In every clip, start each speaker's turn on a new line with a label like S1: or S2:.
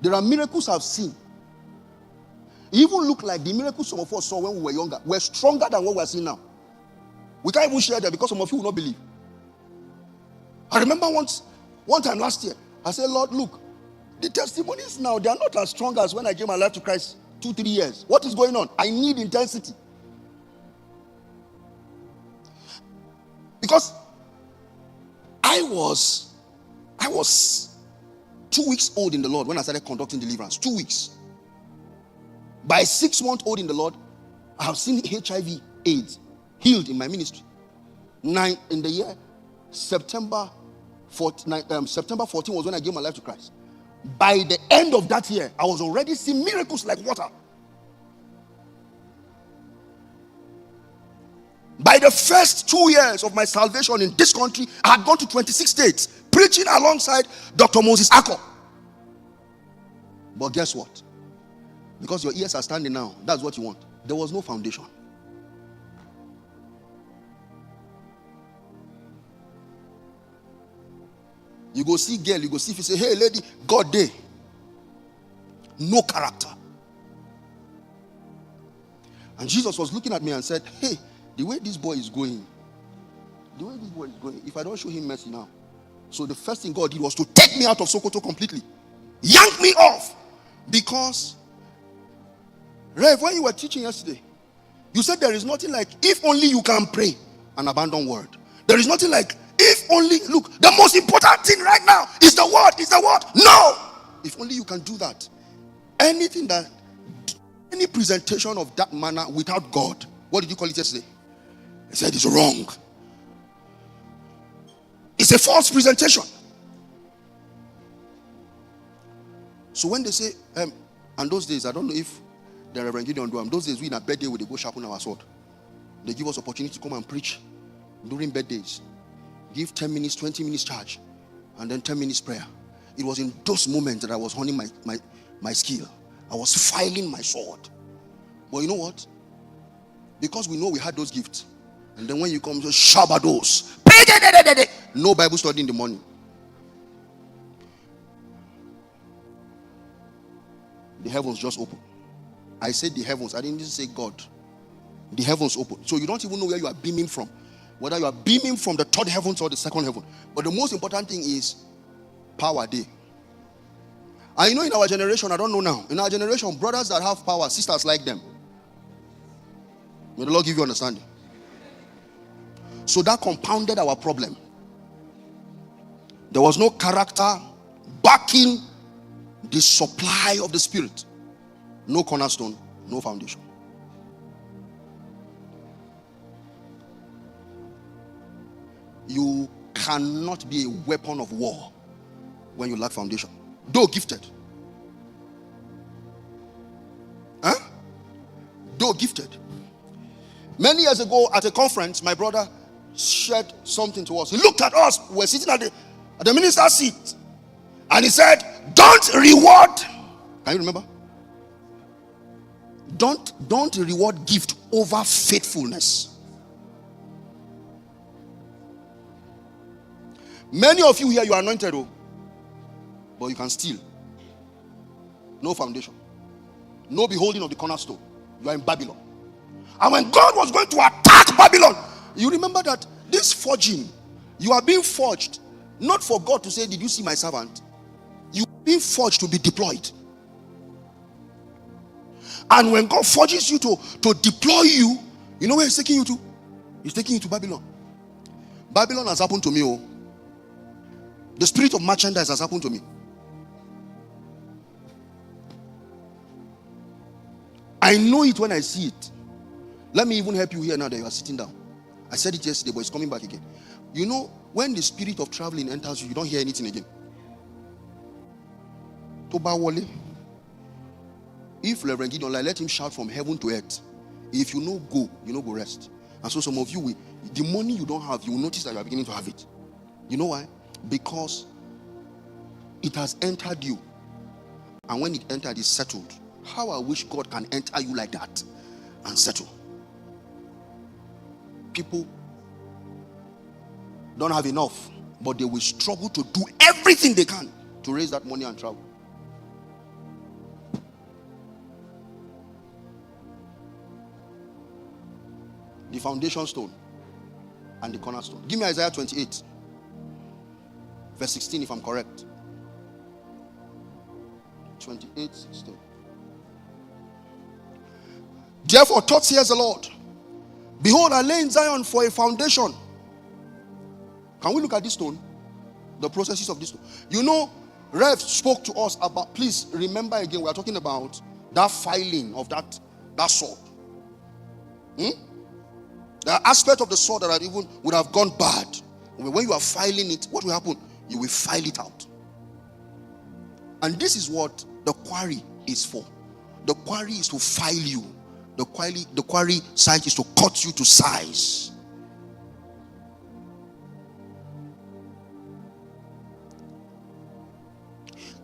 S1: There are miracles I've seen. It even look like the miracles some of us saw when we were younger. We're stronger than what we're seeing now. We can't even share that because some of you will not believe. I remember one time last year, I said, Lord, look, the testimonies now, they are not as strong as when I gave my life to Christ 2-3 years. What is going on? I need intensity. Because I was 2 weeks old in the Lord when I started conducting deliverance. 2 weeks. By 6 months old in the Lord, I have seen HIV, AIDS healed in my ministry. In the year September 14 was when I gave my life to Christ. By the end of that year, I was already seeing miracles like water. By the first 2 years of my salvation in this country, I had gone to 26 states preaching alongside Dr. Moses Ako. But guess what? Because your ears are standing now, that's what you want. There was no foundation. You go see girl, you go see if you say, hey lady, God day. No character. And Jesus was looking at me and said, hey, the way this boy is going, if I don't show him mercy now. So the first thing God did was to take me out of Sokoto completely. Yank me off. Because, Rev, when you were teaching yesterday, you said there is nothing like, if only you can pray and abandon word. There is nothing like, if only, look, the most important thing right now is the word, No! If only you can do that. Any presentation of that manner without God, what did you call it yesterday? He said it's wrong. It's a false presentation. So when they say, and those days, I don't know if the Reverend Gideon do them. Those days we in a birthday where they go sharpen our sword. They give us opportunity to come and preach during birthdays. Give 10 minutes, 20 minutes charge, and then 10 minutes prayer. It was in those moments that I was honing my skill. I was filing my sword. But you know what? Because we know we had those gifts. And then when you come to Shabbados, no Bible study in the morning. The heavens just open. I said the heavens. I didn't say God. The heavens open. So you don't even know where you are beaming from. Whether you are beaming from the third heavens or the second heaven. But the most important thing is power day. And you know, in our generation, I don't know now. In our generation, brothers that have power, sisters like them. May the Lord give you understanding. So that compounded our problem. There was no character backing the supply of the Spirit. No cornerstone, no foundation. You cannot be a weapon of war when you lack foundation. Though gifted. Though gifted. Many years ago at a conference, my brother shared something to us. He looked at us. We were sitting at the minister's seat. And he said, don't reward. Can you remember? Don't reward gift over faithfulness. Many of you here, you are anointed, but you can steal. No foundation. No beholding of the cornerstone. You are in Babylon. And when God was going to attack Babylon, you remember that this forging, you are being forged, not for God to say, did you see my servant? You are being forged to be deployed. And when God forges you to deploy you, you know where he's taking you to? He's taking you to Babylon. Babylon has happened to me. The spirit of merchandise has happened to me. I know it when I see it. Let me even help you here now that you are sitting down. I said it yesterday, but it's coming back again. You know, when the spirit of traveling enters you, you don't hear anything again. Toba Wale. If Reverend Gideon, let him shout from heaven to earth. If you know go, you know go rest. And so some of you, the money you don't have, you will notice that you are beginning to have it. You know why? Because it has entered you. And when it entered, it's settled. How I wish God can enter you like that and settle. People don't have enough, but they will struggle to do everything they can to raise that money and travel. the foundation stone, and the cornerstone. Give me Isaiah 28, verse 16, if I'm correct. 28:16. Therefore, thus says the Lord, behold, I lay in Zion for a foundation. Can we look at this stone? The processes of this stone. You know, Rev spoke to us about, please remember again, we are talking about that filing of that sword. There are aspects of the sword that even would have gone bad. When you are filing it, what will happen? You will file it out. And this is what the quarry is for. The quarry is to file you. The quarry site is to cut you to size.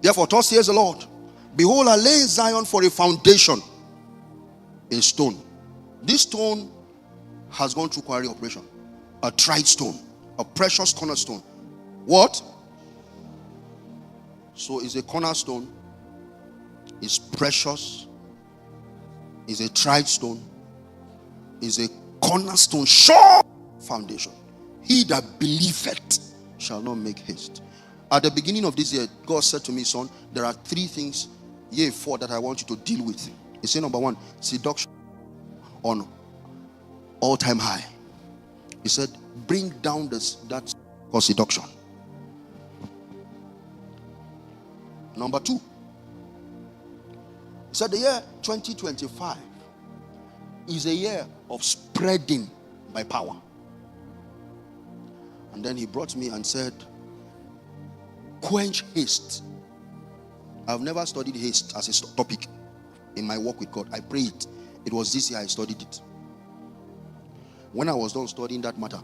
S1: Therefore, thus says the Lord, behold, I lay in Zion for a foundation, a stone. This stone has gone through quarry operation. A tried stone, a precious cornerstone. What? So it's a cornerstone, it's precious, is a tried stone, is a cornerstone, sure foundation. He that believeth shall not make haste. At the beginning of this year, God said to me, son, there are 3 things, yea, 4 that I want you to deal with. He said, number 1, seduction on all-time high. He said, bring down that called seduction. Number 2, he said the year 2025 is a year of spreading by power. And then he brought me and said, quench haste. I've never studied haste as a topic in my walk with God. I pray it. It was this year I studied it. When I was done studying that matter,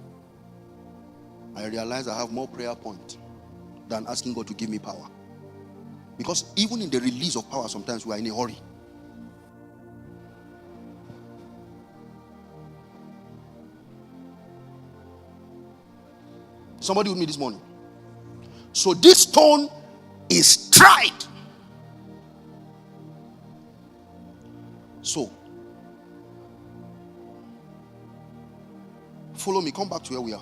S1: I realized I have more prayer points than asking God to give me power. Because even in the release of power, sometimes we are in a hurry. Somebody with me this morning. So this stone is tried. So, follow me. Come back to where we are.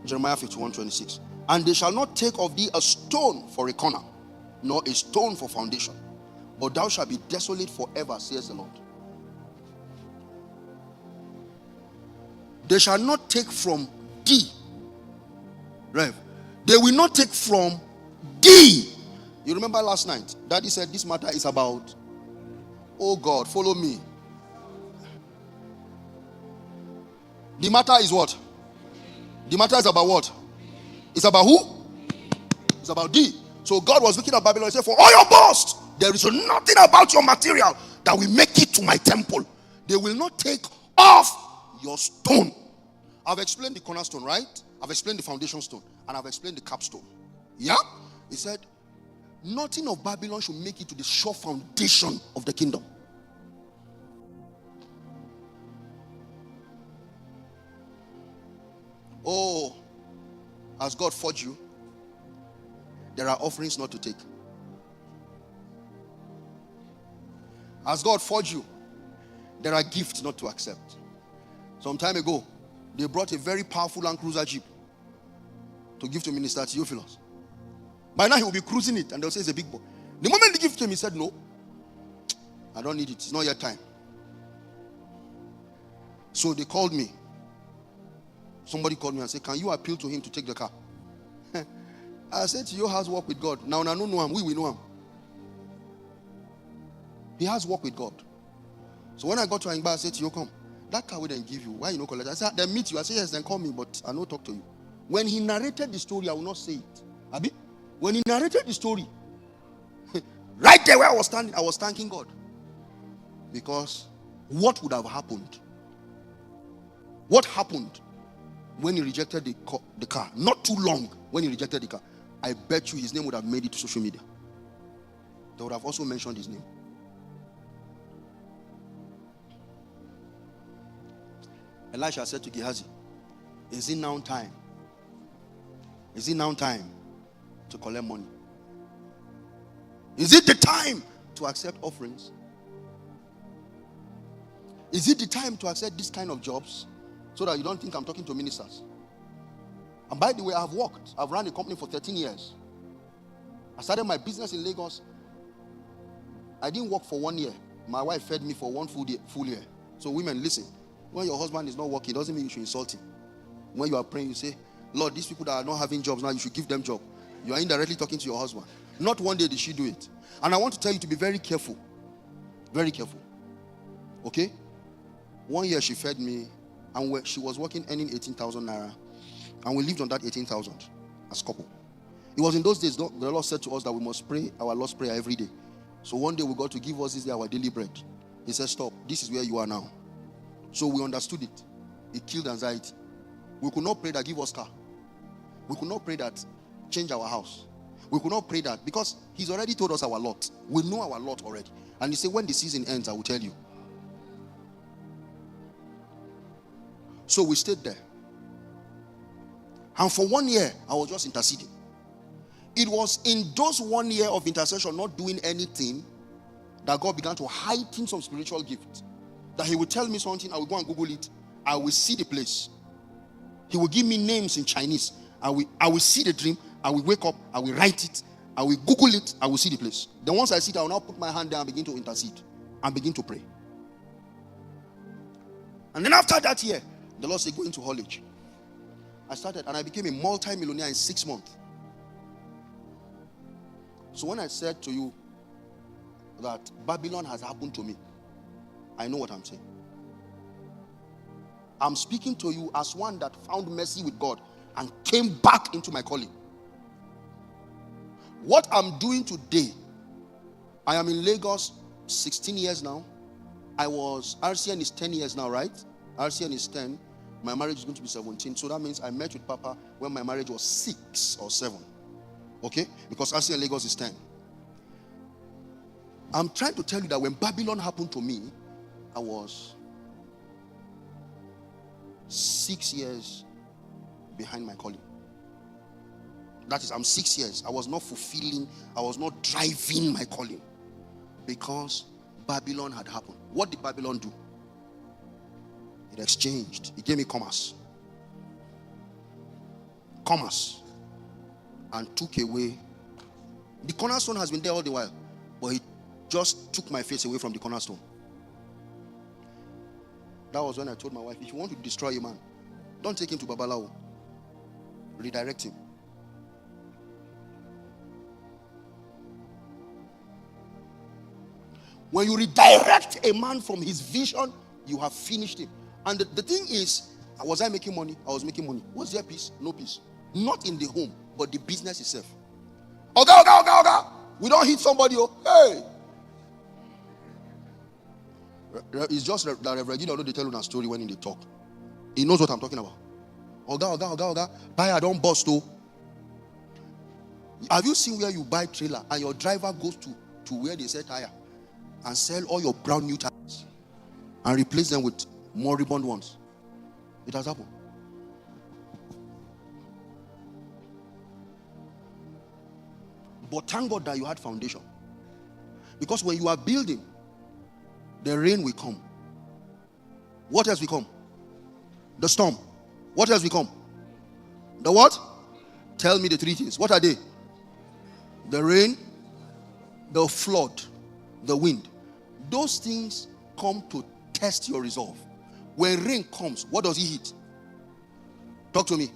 S1: Jeremiah 51:26. And they shall not take of thee a stone for a corner, nor a stone for foundation, but thou shalt be desolate forever, says the Lord. They shall not take from thee. Rev. They will not take from thee. You remember last night, Daddy said this matter is about, oh God, follow me. The matter is what? The matter is about what? It's about who? It's about thee. So God was looking at Babylon and said, for all your boast, there is nothing about your material that will make it to my temple. They will not take off your stone. I've explained the cornerstone, right? I've explained the foundation stone, and I've explained the capstone. Yeah? He said, nothing of Babylon should make it to the sure foundation of the kingdom. Oh, has God forged you? There are offerings not to take. Has God forged you? There are gifts not to accept. Some time ago, they brought a very powerful Land Cruiser Jeep to give to Minister Theophilus. By now he will be cruising it and they'll say it's a big boy. The moment the gift came, he said, no, I don't need it. It's not yet time. So they called me. Somebody called me and said, can you appeal to him to take the car? I said, to your house work with God. Now, I don't know him. We know him. He has work with God. So when I got to Angba, I said to you, come. That car will then give you. Why you no collect? I said, then meet you. I said, yes, then call me, but I no talk to you. When he narrated the story, I will not say it. Abi? When he narrated the story, right there where I was standing, I was thanking God. Because what would have happened? What happened when he rejected the car? Not too long when he rejected the car. I bet you his name would have made it to social media. They would have also mentioned his name. Elisha said to Gehazi, is it now time? Is it now time to collect money? Is it the time to accept offerings? Is it the time to accept this kind of jobs so that you don't think I'm talking to ministers? And by the way, I've worked. I've run a company for 13 years. I started my business in Lagos. I didn't work for 1 year. My wife fed me for one full year. So women, listen. When your husband is not working, it doesn't mean you should insult him. When you are praying, you say, Lord, these people that are not having jobs now, you should give them job. You are indirectly talking to your husband. Not one day did she do it. And I want to tell you to be very careful. Very careful. Okay? 1 year she fed me, and she was working earning 18,000 naira. And we lived on that 18,000 as couple. It was in those days the Lord said to us that we must pray our Lord's Prayer every day. So one day we got to give us this day our daily bread. He said, stop, this is where you are now. So we understood it. It killed anxiety. We could not pray that give us car. We could not pray that change our house. We could not pray that because he's already told us our lot. We know our lot already. And he said, when the season ends, I will tell you. So we stayed there. And for 1 year, I was just interceding. It was in those 1 year of intercession, not doing anything, that God began to heighten some spiritual gift. That he would tell me something, I will go and Google it. I will see the place. He will give me names in Chinese. I will see the dream. I will wake up. I will write it. I will Google it. I will see the place. Then once I see it, I will now put my hand there and begin to intercede and begin to pray. And then after that year, the Lord said, go into college. I started and I became a multi-millionaire in 6 months. So when I said to you that Babylon has happened to me, I know what I'm saying. I'm speaking to you as one that found mercy with God and came back into my calling. What I'm doing today, I am in Lagos 16 years now. RCN is 10 years now, right? RCN is 10. My marriage is going to be 17. So that means I met with Papa when my marriage was 6 or 7. Okay? Because RCN Lagos is 10. I'm trying to tell you that when Babylon happened to me, I was 6 years behind my calling. That is, I'm 6 years. I was not fulfilling, I was not driving my calling because Babylon had happened. What did Babylon do? It exchanged. It gave me commerce. Commerce. And took away. The cornerstone has been there all the while, but it just took my face away from the cornerstone. That was when I told my wife, if you want to destroy a man, don't take him to Babalawo. Redirect him. When you redirect a man from his vision, you have finished him. And the thing is, was I making money? I was making money. Was there peace? No peace. Not in the home, but the business itself. Oga. We don't hit somebody. Oh, hey. It's just that Reverend Gideon know they tell you a story when they talk. He knows what I'm talking about. Oga. Buy, I don't bust. Oh. Have you seen where you buy trailer and your driver goes to where they sell tire and sell all your brand new tires and replace them with moribund ones? It has happened. But thank God that you had foundation. Because when you are building, the rain will come. What else will come? The storm. What else will come? The what? Tell me the 3 things. What are they? The rain, the flood, the wind. Those things come to test your resolve. When rain comes, what does he hit? Talk to me.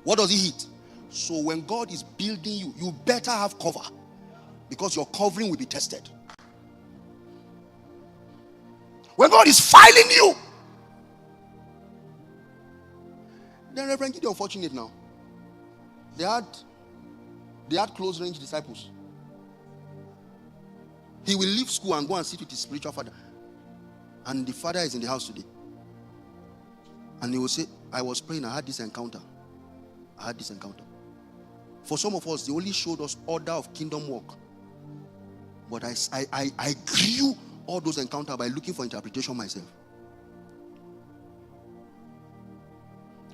S1: What does he hit? So when God is building you, you better have cover, because your covering will be tested. When God is filing you, then Reverend Gideon, unfortunate now. They had close range disciples. He will leave school and go and sit with his spiritual father. And the father is in the house today. And he will say, I was praying, I had this encounter. For some of us, they only showed us order of kingdom work. But I grew all those encounters by looking for interpretation myself.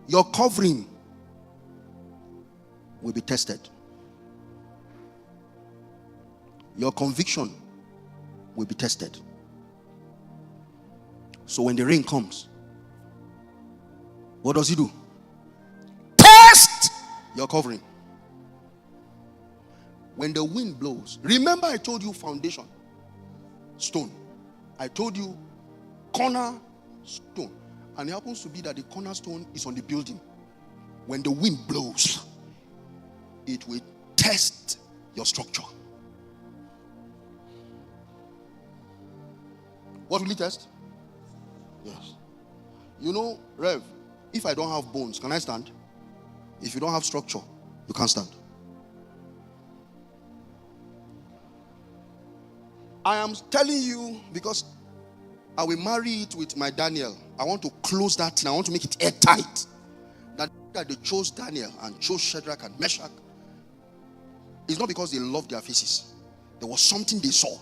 S1: Your covering will be tested. Your conviction will be tested. So when the rain comes, what does he do? Test your covering. When the wind blows, remember I told you foundation, stone. I told you cornerstone. And it happens to be that the cornerstone is on the building. When the wind blows, it will test your structure. What will it test? Yes. You know, Rev, if I don't have bones, can I stand? If you don't have structure, you can't stand. I am telling you because I will marry it with my Daniel. I want to close that thing. I want to make it airtight. That they chose Daniel and chose Shadrach and Meshach. It's not because they loved their faces. There was something they saw.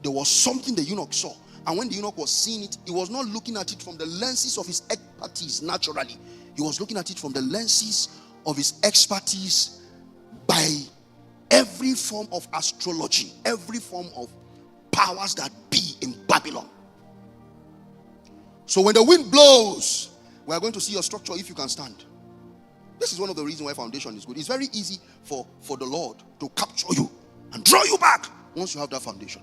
S1: There was something the eunuch saw. And when the eunuch was seeing it, he was not looking at it from the lenses of his expertise naturally. He was looking at it from the lenses of his expertise by every form of astrology, every form of powers that be in Babylon. So when the wind blows, we are going to see your structure if you can stand. This is one of the reasons why foundation is good. It's very easy for the Lord to capture you and draw you back once you have that foundation.